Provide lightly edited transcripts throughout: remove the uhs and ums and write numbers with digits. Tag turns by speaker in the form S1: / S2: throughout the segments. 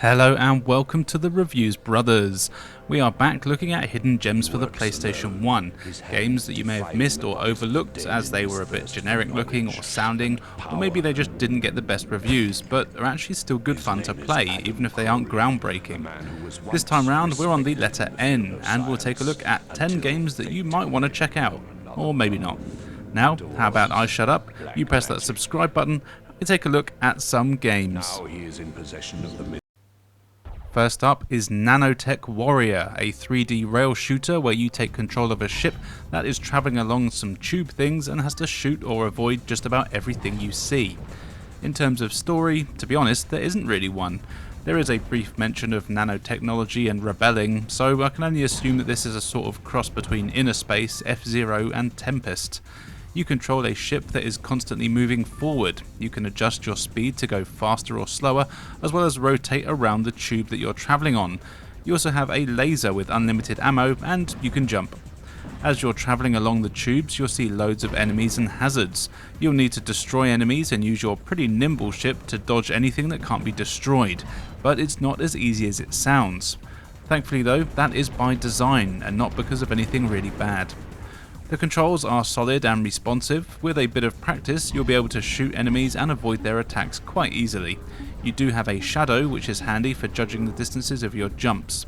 S1: Hello and welcome to the Reviews Brothers. We are back looking at hidden gems for the PlayStation 1, games that you may have missed or overlooked as they were a bit generic looking or sounding, or maybe they just didn't get the best reviews, but are actually still good fun to play, even if they aren't groundbreaking. This time round we're on the letter N, and we'll take a look at 10 games that you might want to check out, or maybe not. Now, how about I shut up, you press that subscribe button, and we take a look at some games. First up is Nanotek Warrior, a 3D rail shooter where you take control of a ship that is travelling along some tube things and has to shoot or avoid just about everything you see. In terms of story, to be honest, there isn't really one. There is a brief mention of nanotechnology and rebelling, so I can only assume that this is a sort of cross between Inner Space, F-Zero and Tempest. You control a ship that is constantly moving forward. You can adjust your speed to go faster or slower, as well as rotate around the tube that you're travelling on. You also have a laser with unlimited ammo, and you can jump. As you're travelling along the tubes, you'll see loads of enemies and hazards. You'll need to destroy enemies and use your pretty nimble ship to dodge anything that can't be destroyed, but it's not as easy as it sounds. Thankfully though, that is by design, and not because of anything really bad. The controls are solid and responsive. With a bit of practice, you'll be able to shoot enemies and avoid their attacks quite easily. You do have a shadow, which is handy for judging the distances of your jumps.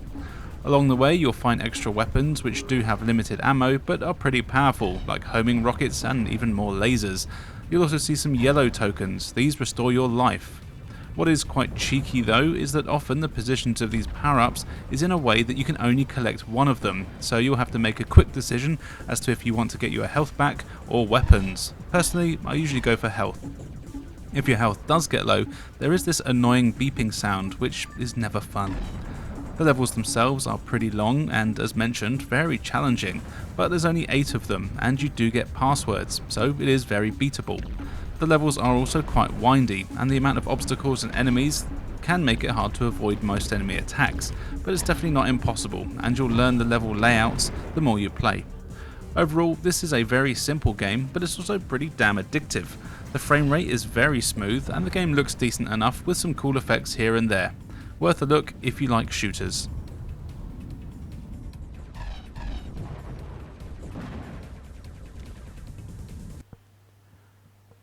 S1: Along the way, you'll find extra weapons which do have limited ammo but are pretty powerful, like homing rockets and even more lasers. You'll also see some yellow tokens. These restore your life. What is quite cheeky though is that often the positions of these power-ups is in a way that you can only collect one of them, so you'll have to make a quick decision as to if you want to get your health back or weapons. Personally, I usually go for health. If your health does get low, there is this annoying beeping sound which is never fun. The levels themselves are pretty long and, as mentioned, very challenging, but there's only 8 of them and you do get passwords, so it is very beatable. The levels are also quite windy, and the amount of obstacles and enemies can make it hard to avoid most enemy attacks, but it's definitely not impossible, and you'll learn the level layouts the more you play. Overall, this is a very simple game, but it's also pretty damn addictive. The frame rate is very smooth, and the game looks decent enough with some cool effects here and there. Worth a look if you like shooters.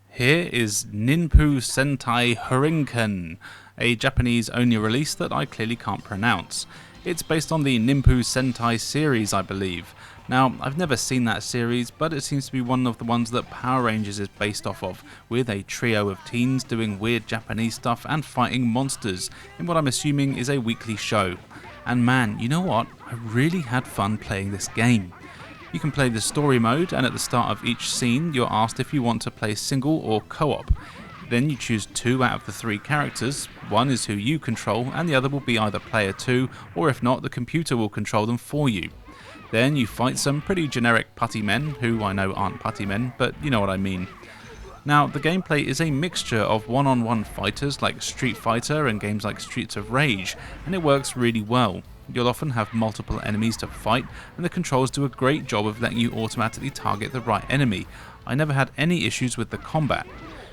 S1: Here is Ninpu Sentai Hurricanen, a Japanese-only release that I clearly can't pronounce. It's based on the Ninpu Sentai series, I believe. Now, I've never seen that series, but it seems to be one of the ones that Power Rangers is based off of, with a trio of teens doing weird Japanese stuff and fighting monsters, in what I'm assuming is a weekly show. And man, you know what? I really had fun playing this game. You can play the story mode, and at the start of each scene you're asked if you want to play single or co-op. Then you choose 2 out of the 3 characters. One is who you control and the other will be either player 2, or if not, the computer will control them for you. Then you fight some pretty generic putty men, who I know aren't putty men, but you know what I mean. Now, the gameplay is a mixture of one-on-one fighters like Street Fighter and games like Streets of Rage, and it works really well. You'll often have multiple enemies to fight, and the controls do a great job of letting you automatically target the right enemy. I never had any issues with the combat.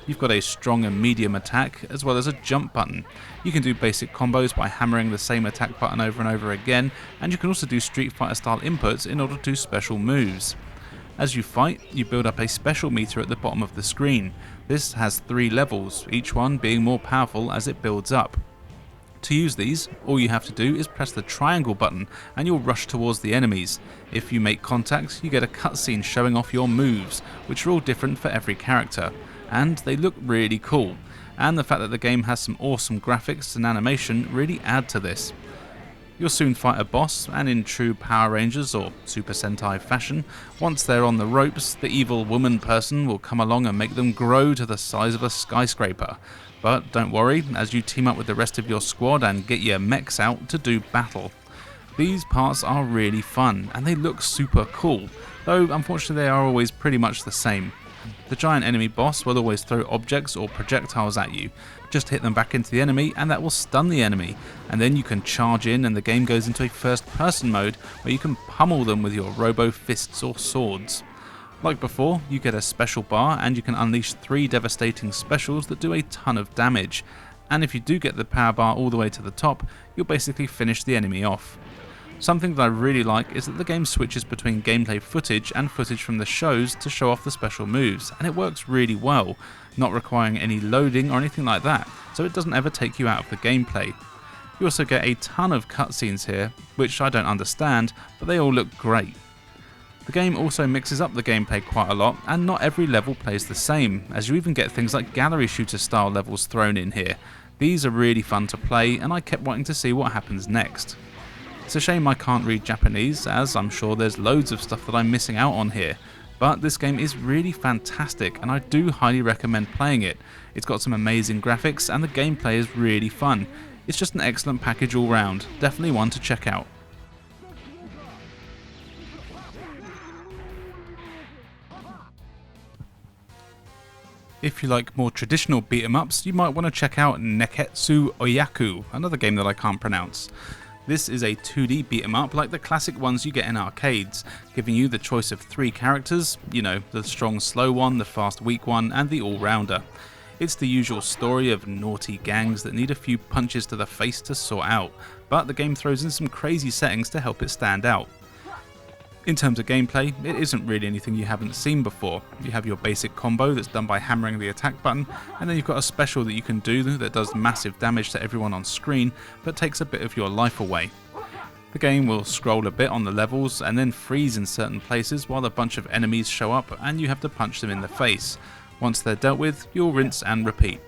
S1: You've got a strong and medium attack, as well as a jump button. You can do basic combos by hammering the same attack button over and over again, and you can also do Street Fighter style inputs in order to do special moves. As you fight, you build up a special meter at the bottom of the screen. This has 3 levels, each one being more powerful as it builds up. To use these, all you have to do is press the triangle button and you'll rush towards the enemies. If you make contact, you get a cutscene showing off your moves, which are all different for every character, and they look really cool. And the fact that the game has some awesome graphics and animation really add to this. You'll soon fight a boss, and in true Power Rangers or Super Sentai fashion, once they're on the ropes, the evil woman person will come along and make them grow to the size of a skyscraper. But don't worry, as you team up with the rest of your squad and get your mechs out to do battle. These parts are really fun, and they look super cool, though unfortunately they are always pretty much the same. The giant enemy boss will always throw objects or projectiles at you. Just hit them back into the enemy and that will stun the enemy, and then you can charge in and the game goes into a first person mode where you can pummel them with your robo fists or swords. Like before, you get a special bar and you can unleash 3 devastating specials that do a ton of damage. and if you do get the power bar all the way to the top, you'll basically finish the enemy off. Something that I really like is that the game switches between gameplay footage and footage from the shows to show off the special moves, and it works really well, not requiring any loading or anything like that, so it doesn't ever take you out of the gameplay. You also get a ton of cutscenes here, which I don't understand, but they all look great. The game also mixes up the gameplay quite a lot, and not every level plays the same, as you even get things like gallery shooter style levels thrown in here. These are really fun to play, and I kept wanting to see what happens next. It's a shame I can't read Japanese, as I'm sure there's loads of stuff that I'm missing out on here, but this game is really fantastic and I do highly recommend playing it. It's got some amazing graphics and the gameplay is really fun. It's just an excellent package all round, definitely one to check out. If you like more traditional beat 'em ups, you might want to check out Neketusu Oyako, another game that I can't pronounce. This is a 2D beat 'em up like the classic ones you get in arcades, giving you the choice of 3 characters, you know, the strong slow one, the fast weak one, and the all-rounder. It's the usual story of naughty gangs that need a few punches to the face to sort out, but the game throws in some crazy settings to help it stand out. In terms of gameplay, it isn't really anything you haven't seen before. You have your basic combo that's done by hammering the attack button, and then you've got a special that you can do that does massive damage to everyone on screen, but takes a bit of your life away. The game will scroll a bit on the levels and then freeze in certain places while a bunch of enemies show up and you have to punch them in the face. Once they're dealt with, you'll rinse and repeat.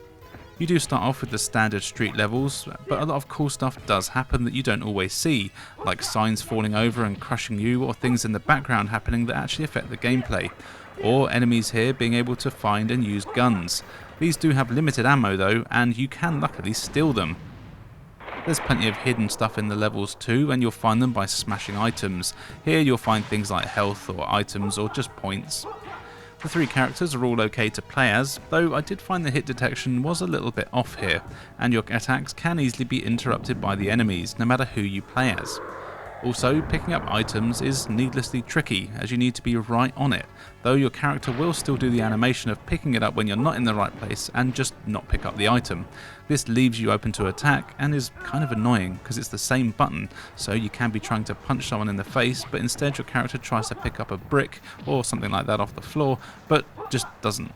S1: You do start off with the standard street levels, but a lot of cool stuff does happen that you don't always see, like signs falling over and crushing you, or things in the background happening that actually affect the gameplay, or enemies here being able to find and use guns. These do have limited ammo though, and you can luckily steal them. There's plenty of hidden stuff in the levels too, and you'll find them by smashing items. Here you'll find things like health or items or just points. The 3 characters are all okay to play as, though I did find the hit detection was a little bit off here, and your attacks can easily be interrupted by the enemies, no matter who you play as. Also, picking up items is needlessly tricky, as you need to be right on it, though your character will still do the animation of picking it up when you're not in the right place and just not pick up the item. This leaves you open to attack and is kind of annoying because it's the same button, so you can be trying to punch someone in the face, but instead your character tries to pick up a brick or something like that off the floor, but just doesn't.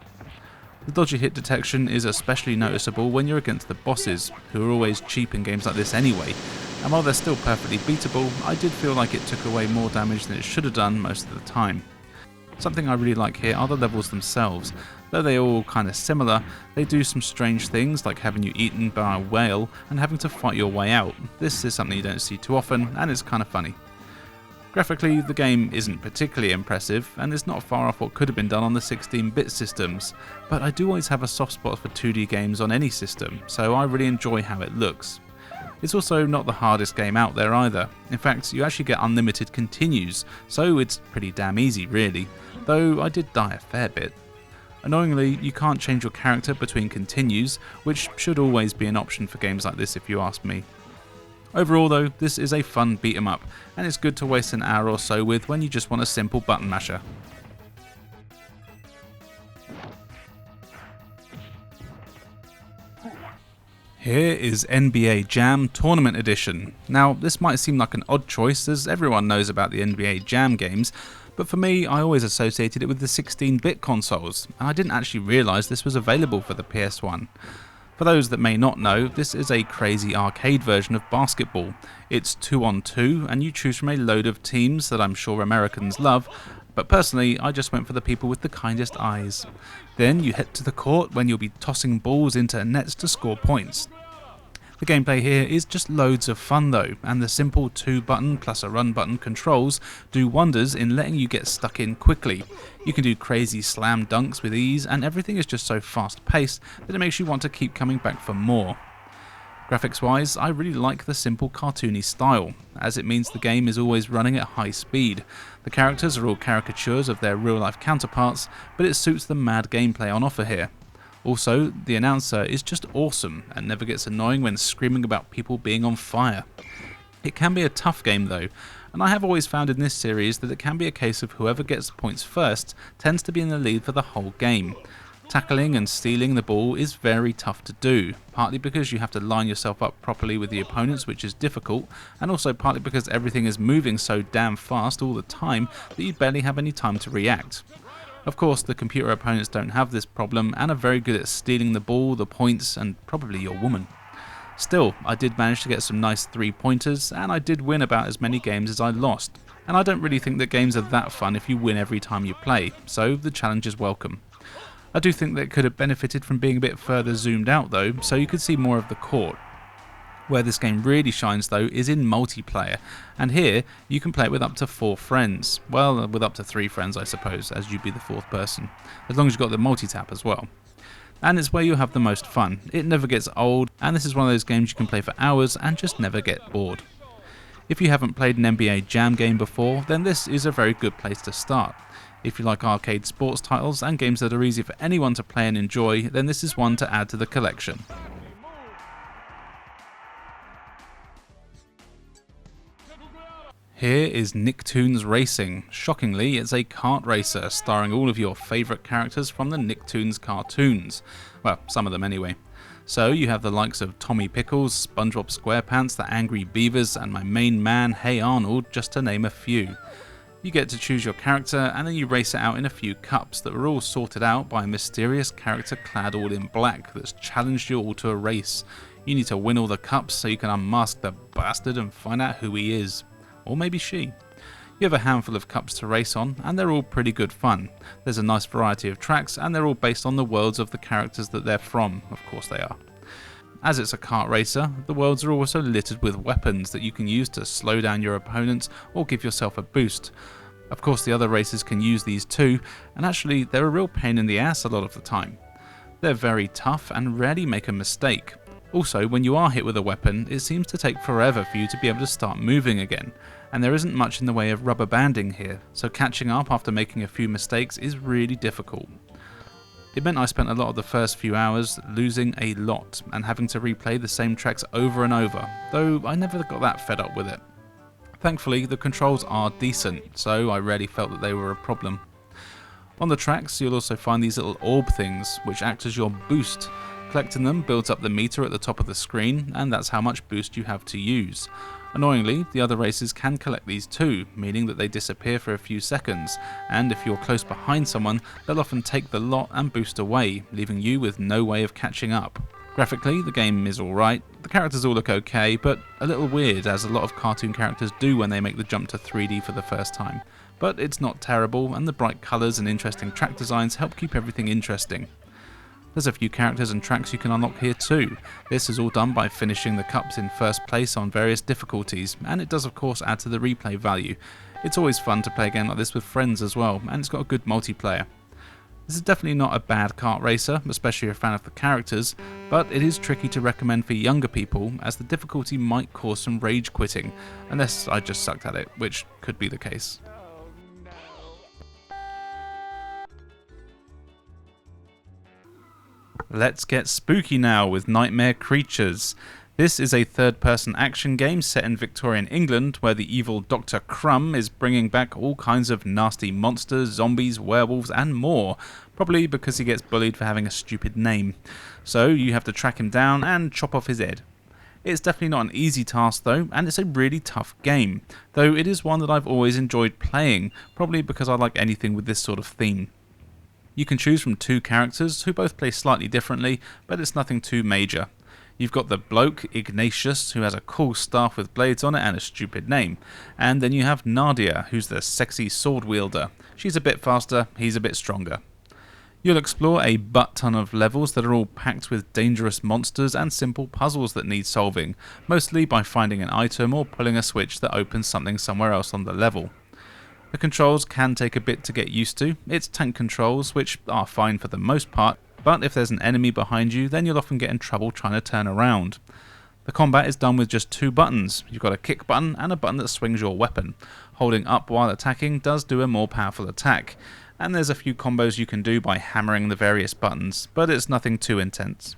S1: The dodgy hit detection is especially noticeable when you're against the bosses, who are always cheap in games like this anyway, and while they're still perfectly beatable, I did feel like it took away more damage than it should have done most of the time. Something I really like here are the levels themselves. Though they're all kind of similar, they do some strange things like having you eaten by a whale and having to fight your way out. This is something you don't see too often, and it's kind of funny. Graphically, the game isn't particularly impressive, and it's not far off what could have been done on the 16-bit systems, but I do always have a soft spot for 2D games on any system, so I really enjoy how it looks. It's also not the hardest game out there either. In fact, you actually get unlimited continues, so it's pretty damn easy really, though I did die a fair bit. Annoyingly, you can't change your character between continues, which should always be an option for games like this if you ask me. Overall though, this is a fun beat 'em up, and it's good to waste an hour or so with when you just want a simple button masher. Here is NBA Jam Tournament Edition. Now, this might seem like an odd choice as everyone knows about the NBA Jam games, but for me I always associated it with the 16-bit consoles, and I didn't actually realise this was available for the PS1. For those that may not know, this is a crazy arcade version of basketball. It's 2-on-2 and you choose from a load of teams that I'm sure Americans love, but personally I just went for the people with the kindest eyes. Then you head to the court when you'll be tossing balls into nets to score points. The gameplay here is just loads of fun though, and the simple 2-button plus a run button controls do wonders in letting you get stuck in quickly. You can do crazy slam dunks with ease, and everything is just so fast paced that it makes you want to keep coming back for more. Graphics wise, I really like the simple cartoony style, as it means the game is always running at high speed. The characters are all caricatures of their real life counterparts, but it suits the mad gameplay on offer here. Also, the announcer is just awesome and never gets annoying when screaming about people being on fire. It can be a tough game though, and I have always found in this series that it can be a case of whoever gets points first tends to be in the lead for the whole game. Tackling and stealing the ball is very tough to do, partly because you have to line yourself up properly with the opponents, which is difficult, and also partly because everything is moving so damn fast all the time that you barely have any time to react. Of course, the computer opponents don't have this problem and are very good at stealing the ball, the points, and probably your woman. Still, I did manage to get some nice 3-pointers, and I did win about as many games as I lost, and I don't really think that games are that fun if you win every time you play, so the challenge is welcome. I do think that it could have benefited from being a bit further zoomed out though, so you could see more of the court. Where this game really shines though is in multiplayer, and here you can play it with up to 4 friends. Well, with up to 3 friends I suppose, as you'd be the 4th person, as long as you've got the multi-tap as well. And it's where you'll have the most fun. It never gets old, and this is one of those games you can play for hours and just never get bored. If you haven't played an NBA Jam game before, then this is a very good place to start. If you like arcade sports titles and games that are easy for anyone to play and enjoy, then this is one to add to the collection. Here is Nicktoons Racing. Shockingly, it's a kart racer starring all of your favourite characters from the Nicktoons cartoons. Well, some of them anyway. So you have the likes of Tommy Pickles, SpongeBob SquarePants, the Angry Beavers, and my main man, Hey Arnold, just to name a few. You get to choose your character and then you race it out in a few cups that were all sorted out by a mysterious character clad all in black that's challenged you all to a race. You need to win all the cups so you can unmask the bastard and find out who he is. Or maybe she. You have a handful of cups to race on and they're all pretty good fun. There's a nice variety of tracks and they're all based on the worlds of the characters that they're from. Of course they are. As it's a kart racer, the worlds are also littered with weapons that you can use to slow down your opponents or give yourself a boost. Of course the other racers can use these too, and actually they're a real pain in the ass a lot of the time. They're very tough and rarely make a mistake. Also, when you are hit with a weapon, it seems to take forever for you to be able to start moving again, and there isn't much in the way of rubber banding here, so catching up after making a few mistakes is really difficult. It meant I spent a lot of the first few hours losing a lot and having to replay the same tracks over and over, though I never got that fed up with it. Thankfully, the controls are decent, so I rarely felt that they were a problem. On the tracks, you'll also find these little orb things, which act as your boost. Collecting them builds up the meter at the top of the screen, and that's how much boost you have to use. Annoyingly, the other racers can collect these too, meaning that they disappear for a few seconds, and if you're close behind someone, they'll often take the lot and boost away, leaving you with no way of catching up. Graphically, the game is alright, the characters all look okay, but a little weird as a lot of cartoon characters do when they make the jump to 3D for the first time. But it's not terrible, and the bright colours and interesting track designs help keep everything interesting. There's a few characters and tracks you can unlock here too. This is all done by finishing the cups in first place on various difficulties, and it does of course add to the replay value. It's always fun to play a game like this with friends as well, and it's got a good multiplayer. This is definitely not a bad kart racer, especially if you're a fan of the characters, but it is tricky to recommend for younger people as the difficulty might cause some rage quitting, unless I just sucked at it, which could be the case. Let's get spooky now with Nightmare Creatures. This is a third-person action game set in Victorian England where the evil Dr. Crumb is bringing back all kinds of nasty monsters, zombies, werewolves and more, probably because he gets bullied for having a stupid name. So you have to track him down and chop off his head. It's definitely not an easy task though, and it's a really tough game, though it is one that I've always enjoyed playing, probably because I like anything with this sort of theme. You can choose from 2 characters who both play slightly differently, but it's nothing too major. You've got the bloke, Ignatius, who has a cool staff with blades on it and a stupid name. And then you have Nadia, who's the sexy sword wielder. She's a bit faster, he's a bit stronger. You'll explore a butt-ton of levels that are all packed with dangerous monsters and simple puzzles that need solving, mostly by finding an item or pulling a switch that opens something somewhere else on the level. The controls can take a bit to get used to. It's tank controls, which are fine for the most part, but if there's an enemy behind you, then you'll often get in trouble trying to turn around. The combat is done with just 2 buttons. You've got a kick button and a button that swings your weapon. Holding up while attacking does do a more powerful attack, and there's a few combos you can do by hammering the various buttons, but it's nothing too intense.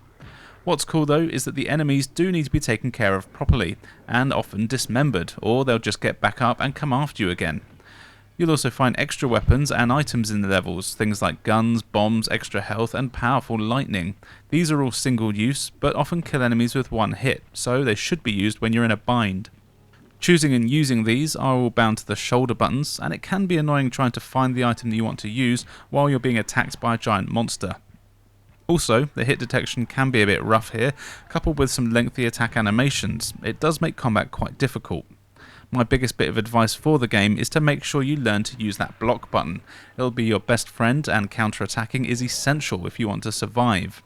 S1: What's cool though is that the enemies do need to be taken care of properly, and often dismembered, or they'll just get back up and come after you again. You'll also find extra weapons and items in the levels, things like guns, bombs, extra health and powerful lightning. These are all single use, but often kill enemies with one hit, so they should be used when you're in a bind. Choosing and using these are all bound to the shoulder buttons, and it can be annoying trying to find the item that you want to use while you're being attacked by a giant monster. Also, the hit detection can be a bit rough here, coupled with some lengthy attack animations. It does make combat quite difficult. My biggest bit of advice for the game is to make sure you learn to use that block button. It'll be your best friend, and counter-attacking is essential if you want to survive.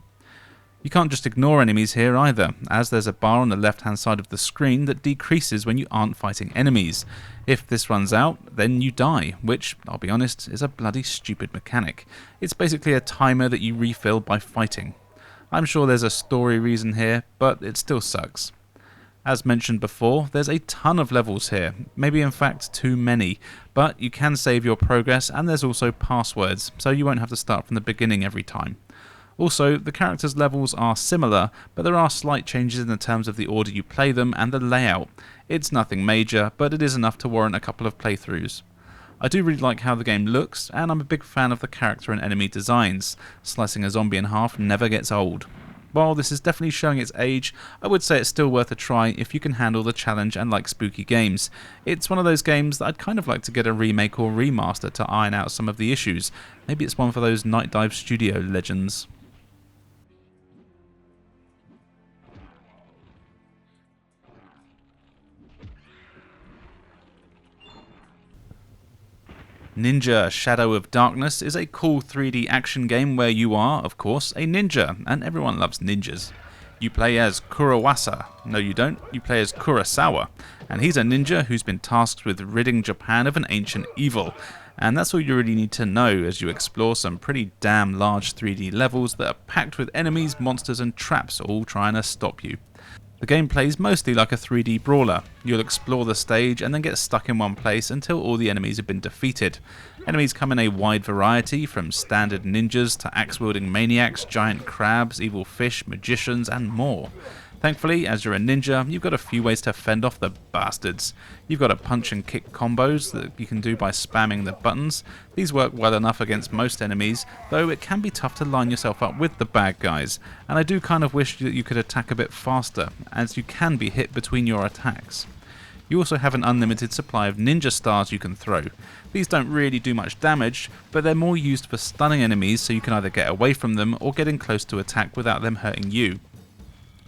S1: You can't just ignore enemies here either, as there's a bar on the left hand side of the screen that decreases when you aren't fighting enemies. If this runs out, then you die, which, I'll be honest, is a bloody stupid mechanic. It's basically a timer that you refill by fighting. I'm sure there's a story reason here, but it still sucks. As mentioned before, there's a ton of levels here, maybe in fact too many, but you can save your progress and there's also passwords, so you won't have to start from the beginning every time. Also, the characters' levels are similar, but there are slight changes in the terms of the order you play them and the layout. It's nothing major, but it is enough to warrant a couple of playthroughs. I do really like how the game looks, and I'm a big fan of the character and enemy designs. Slicing a zombie in half never gets old. While this is definitely showing its age, I would say it's still worth a try if you can handle the challenge and like spooky games. It's one of those games that I'd kind of like to get a remake or remaster to iron out some of the issues. Maybe it's one for those Night Dive Studio legends. Ninja Shadow of Darkness is a cool 3D action game where you are, of course, a ninja, and everyone loves ninjas. You play as Kurawasa. No you don't, you play as Kurosawa, and he's a ninja who's been tasked with ridding Japan of an ancient evil. And that's all you really need to know as you explore some pretty damn large 3D levels that are packed with enemies, monsters and traps all trying to stop you. The game plays mostly like a 3D brawler. You'll explore the stage and then get stuck in one place until all the enemies have been defeated. Enemies come in a wide variety, from standard ninjas to axe-wielding maniacs, giant crabs, evil fish, magicians and more. Thankfully, as you're a ninja, you've got a few ways to fend off the bastards. You've got a punch and kick combos that you can do by spamming the buttons. These work well enough against most enemies, though it can be tough to line yourself up with the bad guys, and I do kind of wish that you could attack a bit faster, as you can be hit between your attacks. You also have an unlimited supply of ninja stars you can throw. These don't really do much damage, but they're more used for stunning enemies, so you can either get away from them or get in close to attack without them hurting you.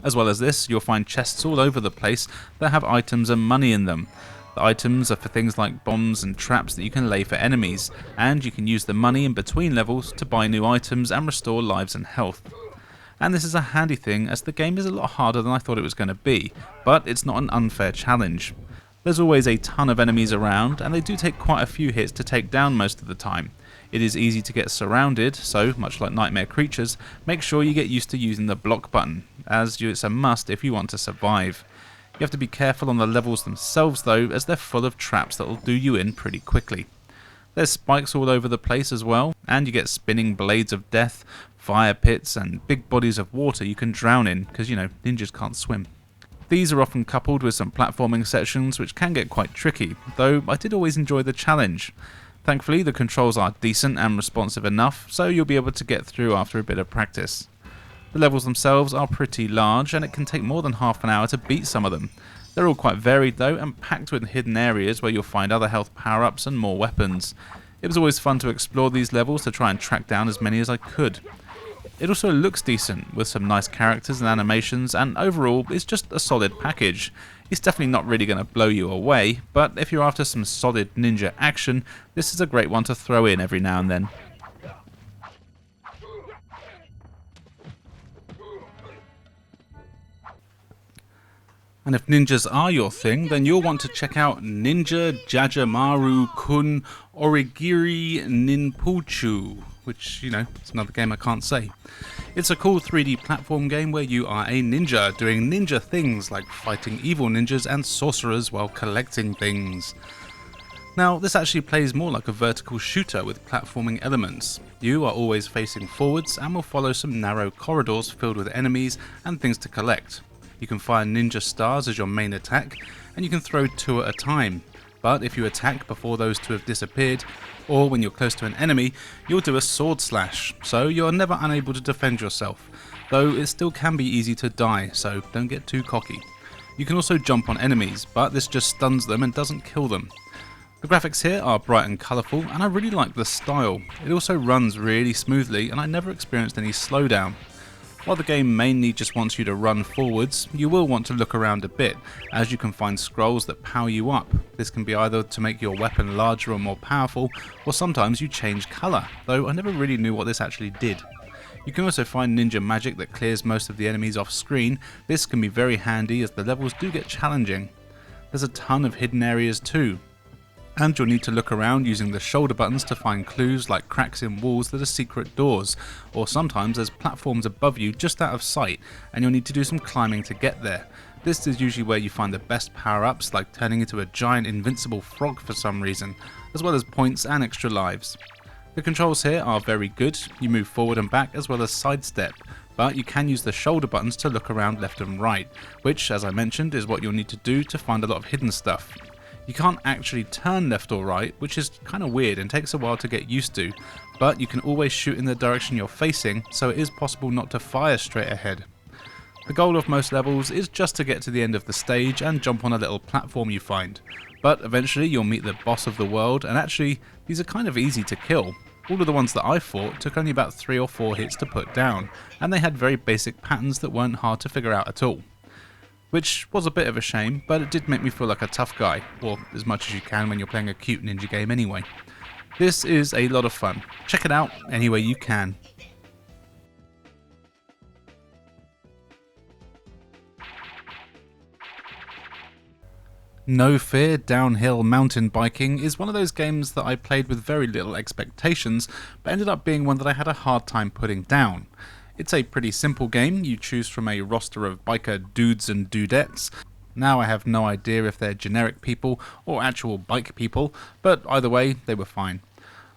S1: As well as this, you'll find chests all over the place that have items and money in them. The items are for things like bombs and traps that you can lay for enemies, and you can use the money in between levels to buy new items and restore lives and health. And this is a handy thing, as the game is a lot harder than I thought it was going to be, but it's not an unfair challenge. There's always a ton of enemies around, and they do take quite a few hits to take down most of the time. It is easy to get surrounded, so, much like nightmare creatures, make sure you get used to using the block button, as it's a must if you want to survive. You have to be careful on the levels themselves though, as they're full of traps that'll do you in pretty quickly. There's spikes all over the place as well, and you get spinning blades of death, fire pits, and big bodies of water you can drown in, because ninjas can't swim. These are often coupled with some platforming sections which can get quite tricky, though I did always enjoy the challenge. Thankfully, the controls are decent and responsive enough, so you'll be able to get through after a bit of practice. The levels themselves are pretty large, and it can take more than half an hour to beat some of them. They're all quite varied though, and packed with hidden areas where you'll find other health power-ups and more weapons. It was always fun to explore these levels to try and track down as many as I could. It also looks decent, with some nice characters and animations, and overall it's just a solid package. It's definitely not really going to blow you away, but if you're after some solid ninja action, this is a great one to throw in every now and then. And if ninjas are your thing, then you'll want to check out Ninja Jajamaru-kun Onigiri Ninpouchou, which, it's another game I can't say. It's a cool 3D platform game where you are a ninja, doing ninja things like fighting evil ninjas and sorcerers while collecting things. Now, this actually plays more like a vertical shooter with platforming elements. You are always facing forwards and will follow some narrow corridors filled with enemies and things to collect. You can fire ninja stars as your main attack, and you can throw 2 at a time. but if you attack before those two have disappeared, or when you're close to an enemy, you'll do a sword slash, so you're never unable to defend yourself, though it still can be easy to die, so don't get too cocky. You can also jump on enemies, but this just stuns them and doesn't kill them. The graphics here are bright and colourful, and I really like the style. It also runs really smoothly, and I never experienced any slowdown. While the game mainly just wants you to run forwards, you will want to look around a bit, as you can find scrolls that power you up. This can be either to make your weapon larger or more powerful, or sometimes you change colour, though I never really knew what this actually did. You can also find ninja magic that clears most of the enemies off screen. This can be very handy as the levels do get challenging. There's a ton of hidden areas too, and you'll need to look around using the shoulder buttons to find clues like cracks in walls that are secret doors, or sometimes there's platforms above you just out of sight and you'll need to do some climbing to get there. This is usually where you find the best power-ups, like turning into a giant invincible frog for some reason, as well as points and extra lives. The controls here are very good. You move forward and back as well as sidestep, but you can use the shoulder buttons to look around left and right, which, as I mentioned, is what you'll need to do to find a lot of hidden stuff. You can't actually turn left or right, which is kind of weird and takes a while to get used to, but you can always shoot in the direction you're facing, so it is possible not to fire straight ahead. The goal of most levels is just to get to the end of the stage and jump on a little platform you find, but eventually you'll meet the boss of the world, and actually these are kind of easy to kill. All of the ones that I fought took only about 3 or 4 hits to put down, and they had very basic patterns that weren't hard to figure out at all. Which was a bit of a shame, but it did make me feel like a tough guy, or as much as you can when you're playing a cute ninja game anyway. This is a lot of fun. Check it out any way you can. No Fear Downhill Mountain Biking is one of those games that I played with very little expectations, but ended up being one that I had a hard time putting down. It's a pretty simple game. You choose from a roster of biker dudes and dudettes. Now I have no idea if they're generic people or actual bike people, but either way, they were fine.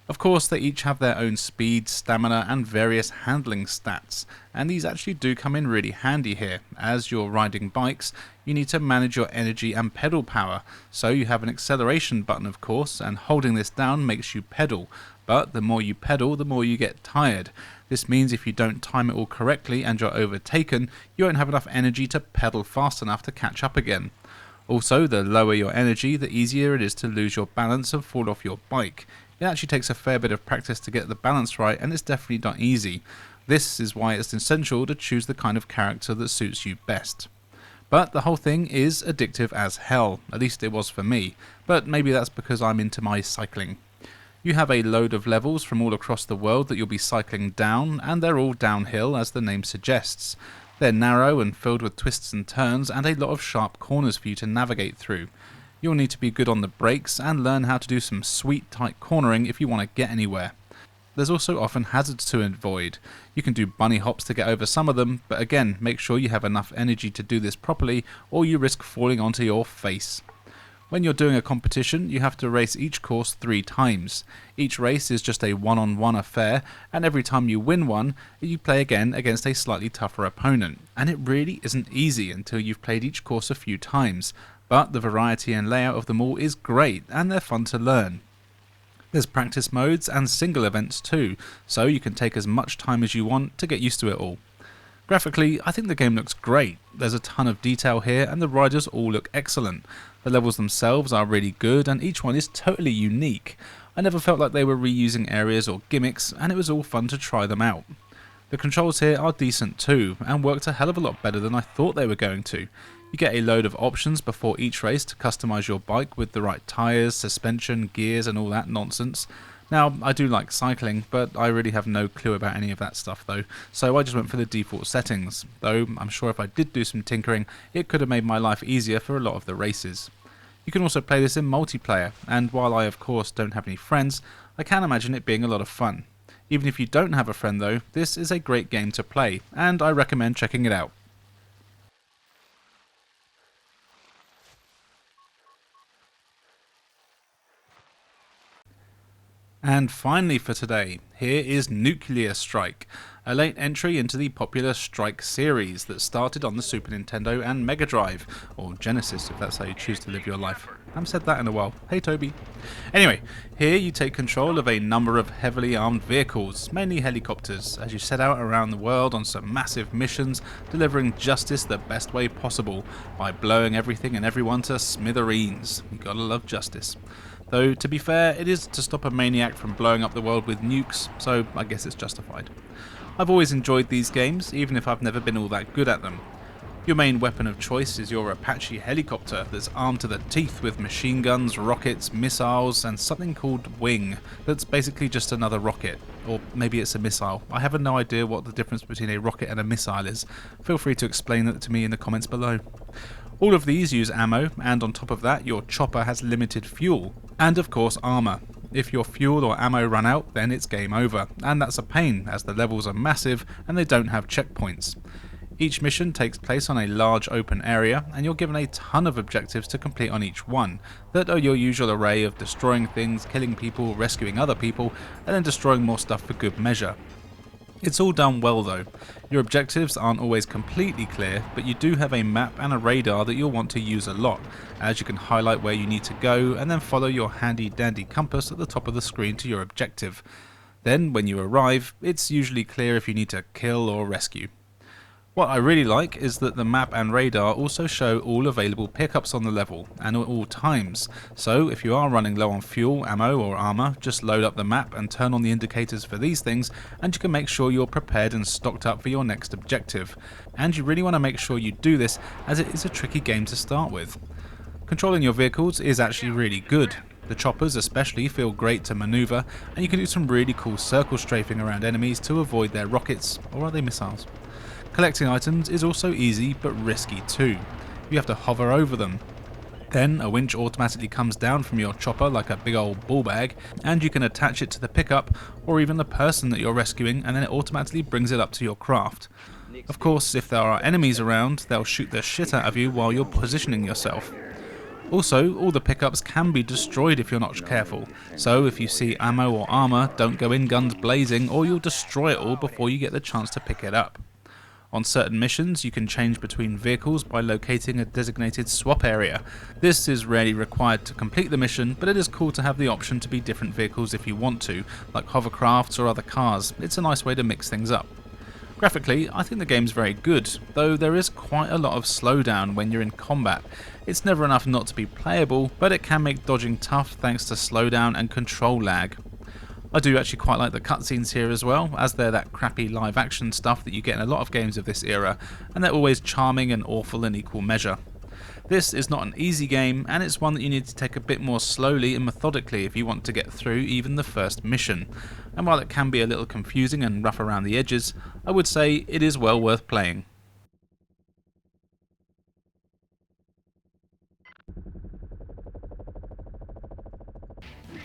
S1: Of course, they each have their own speed, stamina, and various handling stats, and these actually do come in really handy here. As you're riding bikes, you need to manage your energy and pedal power, so you have an acceleration button of course, and holding this down makes you pedal, but the more you pedal, the more you get tired. This means if you don't time it all correctly and you're overtaken, you won't have enough energy to pedal fast enough to catch up again. Also, the lower your energy, the easier it is to lose your balance and fall off your bike. It actually takes a fair bit of practice to get the balance right, and it's definitely not easy. This is why it's essential to choose the kind of character that suits you best. But the whole thing is addictive as hell, at least it was for me, but maybe that's because I'm into my cycling. You have a load of levels from all across the world that you'll be cycling down, and they're all downhill as the name suggests. They're narrow and filled with twists and turns and a lot of sharp corners for you to navigate through. You'll need to be good on the brakes and learn how to do some sweet tight cornering if you want to get anywhere. There's also often hazards to avoid. You can do bunny hops to get over some of them, but again, make sure you have enough energy to do this properly or you risk falling onto your face. When you're doing a competition, you have to race each course 3 times. Each race is just a one-on-one affair, and every time you win one, you play again against a slightly tougher opponent. And it really isn't easy until you've played each course a few times, but the variety and layout of them all is great, and they're fun to learn. There's practice modes and single events too, so you can take as much time as you want to get used to it all. Graphically, I think the game looks great. There's a ton of detail here and the riders all look excellent. The levels themselves are really good and each one is totally unique. I never felt like they were reusing areas or gimmicks, and it was all fun to try them out. The controls here are decent too, and worked a hell of a lot better than I thought they were going to. You get a load of options before each race to customise your bike with the right tyres, suspension, gears and all that nonsense. Now, I do like cycling, but I really have no clue about any of that stuff though, so I just went for the default settings, though I'm sure if I did do some tinkering, it could have made my life easier for a lot of the races. You can also play this in multiplayer, and while I of course don't have any friends, I can imagine it being a lot of fun. Even if you don't have a friend though, this is a great game to play, and I recommend checking it out. And finally for today, here is Nuclear Strike, a late entry into the popular Strike series that started on the Super Nintendo and Mega Drive, or Genesis if that's how you choose to live your life. haven't said that in a while. Hey Toby. Anyway, here you take control of a number of heavily armed vehicles, mainly helicopters, as you set out around the world on some massive missions, delivering justice the best way possible by blowing everything and everyone to smithereens. You gotta love justice. Though, to be fair, it is to stop a maniac from blowing up the world with nukes, so I guess it's justified. I've always enjoyed these games, even if I've never been all that good at them. Your main weapon of choice is your Apache helicopter that's armed to the teeth with machine guns, rockets, missiles, and something called Wing that's basically just another rocket. Or maybe it's a missile. I have no idea what the difference between a rocket and a missile is. Feel free to explain that to me in the comments below. All of these use ammo, and on top of that your chopper has limited fuel, and of course armour. If your fuel or ammo run out, then it's game over, and that's a pain as the levels are massive and they don't have checkpoints. Each mission takes place on a large open area, and you're given a ton of objectives to complete on each one, that are your usual array of destroying things, killing people, rescuing other people, and then destroying more stuff for good measure. It's all done well though. Your objectives aren't always completely clear, but you do have a map and a radar that you'll want to use a lot, as you can highlight where you need to go and then follow your handy dandy compass at the top of the screen to your objective. Then when you arrive, it's usually clear if you need to kill or rescue. What I really like is that the map and radar also show all available pickups on the level and at all times, so if you are running low on fuel, ammo or armour, just load up the map and turn on the indicators for these things and you can make sure you're prepared and stocked up for your next objective. And you really want to make sure you do this as it is a tricky game to start with. Controlling your vehicles is actually really good. The choppers especially feel great to manoeuvre, and you can do some really cool circle strafing around enemies to avoid their rockets, or are they missiles? Collecting items is also easy but risky too. You have to hover over them. Then a winch automatically comes down from your chopper like a big old ball bag, and you can attach it to the pickup or even the person that you're rescuing, and then it automatically brings it up to your craft. Of course, if there are enemies around, they'll shoot the shit out of you while you're positioning yourself. Also, all the pickups can be destroyed if you're not careful, so if you see ammo or armour, don't go in guns blazing or you'll destroy it all before you get the chance to pick it up. On certain missions, you can change between vehicles by locating a designated swap area. This is rarely required to complete the mission, but it is cool to have the option to be different vehicles if you want to, like hovercrafts or other cars. It's a nice way to mix things up. Graphically, I think the game's very good, though there is quite a lot of slowdown when you're in combat. It's never enough not to be playable, but it can make dodging tough thanks to slowdown and control lag. I do actually quite like the cutscenes here as well, as they're that crappy live action stuff that you get in a lot of games of this era, and they're always charming and awful in equal measure. This is not an easy game, and it's one that you need to take a bit more slowly and methodically if you want to get through even the first mission. And while it can be a little confusing and rough around the edges, I would say it is well worth playing.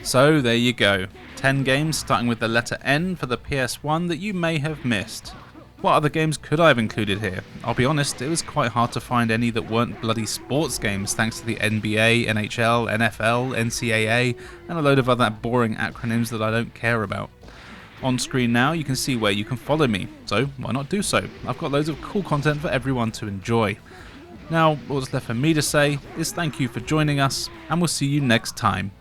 S1: So there you go, 10 games starting with the letter N for the PS1 that you may have missed. What other games could I have included here? I'll be honest, it was quite hard to find any that weren't bloody sports games thanks to the NBA, NHL, NFL, NCAA, and a load of other boring acronyms that I don't care about. On screen now you can see where you can follow me, so why not do so? I've got loads of cool content for everyone to enjoy. Now, what's left for me to say is thank you for joining us, and we'll see you next time.